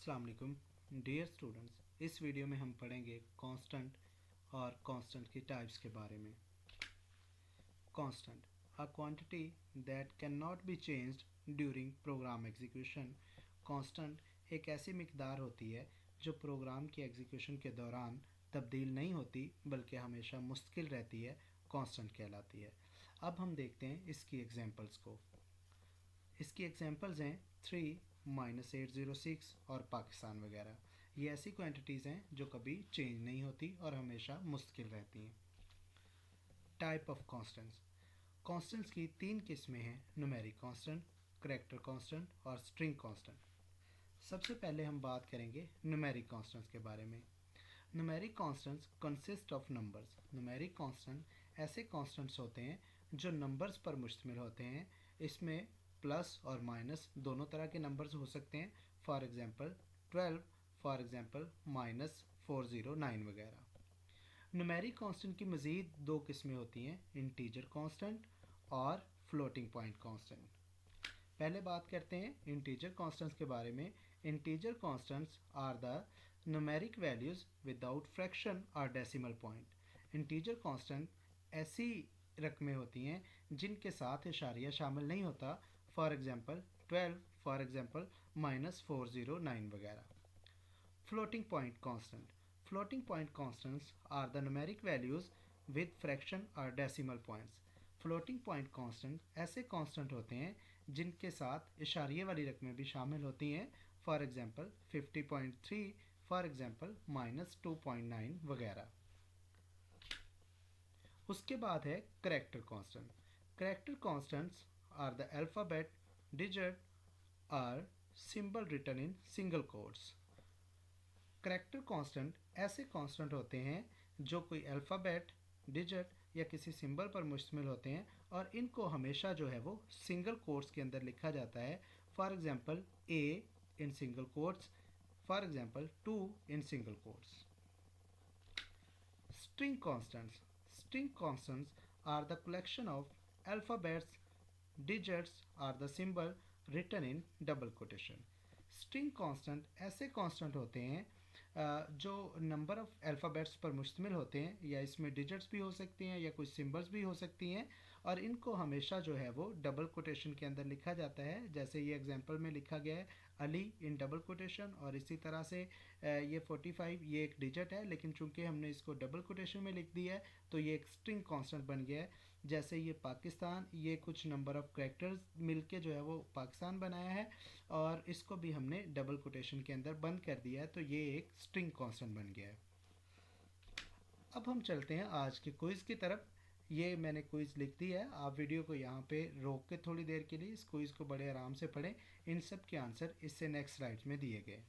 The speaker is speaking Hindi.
अस्सलाम वालेकुम डियर स्टूडेंट्स। इस वीडियो में हम पढ़ेंगे कांस्टेंट और कांस्टेंट की टाइप्स के बारे में। Constant a quantity that can not be changed during program execution. Constant एक ऐसी मिकदार होती है जो प्रोग्राम की एग्जीक्यूशन के दौरान तब्दील नहीं होती बल्कि हमेशा मुस्तकिल रहती है, कांस्टेंट कहलाती है। अब हम देखते हैं इसकी एग्जांपल्स को। इसकी एग्जांपल्स हैं 3, -806 और पाकिस्तान वगैरह। ये ऐसी क्वांटिटीज़ हैं जो कभी चेंज नहीं होती और हमेशा मुस्तकिल रहती हैं। Type of constants. कांस्टेंट्स की 3 किस्में हैं: न्यूमेरिक कांस्टेंट, करैक्टर कांस्टेंट और स्ट्रिंग कांस्टेंट। सबसे पहले हम बात करेंगे न्यूमेरिक कांस्टेंट्स के बारे में। Numeric constants consist of numbers. Numeric constant ऐसे कांस्टेंट्स होते हैं जो नंबर्स पर मुश्तमिल होते हैं। इसमें प्लस और माइनस दोनों तरह के नंबर्स हो सकते हैं। फॉर एग्जांपल 12, फॉर एग्जांपल -409 वगैरह। न्यूमेरिक कांस्टेंट की मज़ीद 2 किस्में होती हैं: इंटीजर कांस्टेंट और फ्लोटिंग पॉइंट कांस्टेंट। पहले बात करते हैं इंटीजर कांस्टेंट्स के बारे में। Integer constants are the numeric values without fraction और डेसिमल पॉइंट। इंटीजर कांस्टेंट ऐसी रकमें होती हैं जिनके साथ इशारिया शामिल नहीं होता। फॉर एग्जांपल 12, फॉर एग्जांपल -409 वगैरह। Floating point constant. Floating point constants are the numeric values with fraction और decimal points. Floating point constant ऐसे कांस्टेंट होते हैं जिनके साथ इशारिये वाली रकमें भी शामिल होती हैं। फॉर एग्जांपल 50.3, फॉर एग्जांपल -2.9 वगैरह। उसके बाद है character constant. Character constants are the alphabet, digit और symbol written in single quotes. Character constant ऐसे कांस्टेंट होते हैं जो कोई अल्फ़ाबेट, डिजिट या किसी सिंबल पर मुश्तमिल होते हैं और इनको हमेशा जो है वो सिंगल कोट्स के अंदर लिखा जाता है। For example A in single quotes, for example 2 in single quotes. String constants. String constants are the collection of alphabets, digits or the symbol written in double quotation. String constant ऐसे constant होते हैं जो नंबर ऑफ़ अल्फ़ाबेट्स पर मुश्तमिल होते हैं, या इसमें डिजिट्स भी हो सकती हैं या कुछ सिंबल्स भी हो सकती हैं, और इनको हमेशा जो है वो डबल कोटेशन के अंदर लिखा जाता है। जैसे ये एग्जांपल में लिखा गया है अली इन डबल कोटेशन, और इसी तरह से ये 45 ये एक डिजिट है लेकिन चूंकि हमने इसको डबल कोटेशन में लिख दिया है तो ये एक स्ट्रिंग कांस्टेंट बन गया है। जैसे ये पाकिस्तान, ये कुछ नंबर ऑफ़ कैरेक्टर्स मिलके जो है वो पाकिस्तान बनाया है और इसको भी हमने डबल कोटेशन के अंदर बंद कर दिया है, तो ये एक स्ट्रिंग कांस्टेंट बन गया है। अब हम चलते हैं आज के क्विज़ की तरफ। ये मैंने क्विज़ लिख दी है, आप वीडियो को यहाँ पे रोक के थोड़ी देर के लिए इस क्विज़ को बड़े आराम से पढ़ें। इन सब के आंसर इससे नेक्स्ट स्लाइड्स में दिए गए।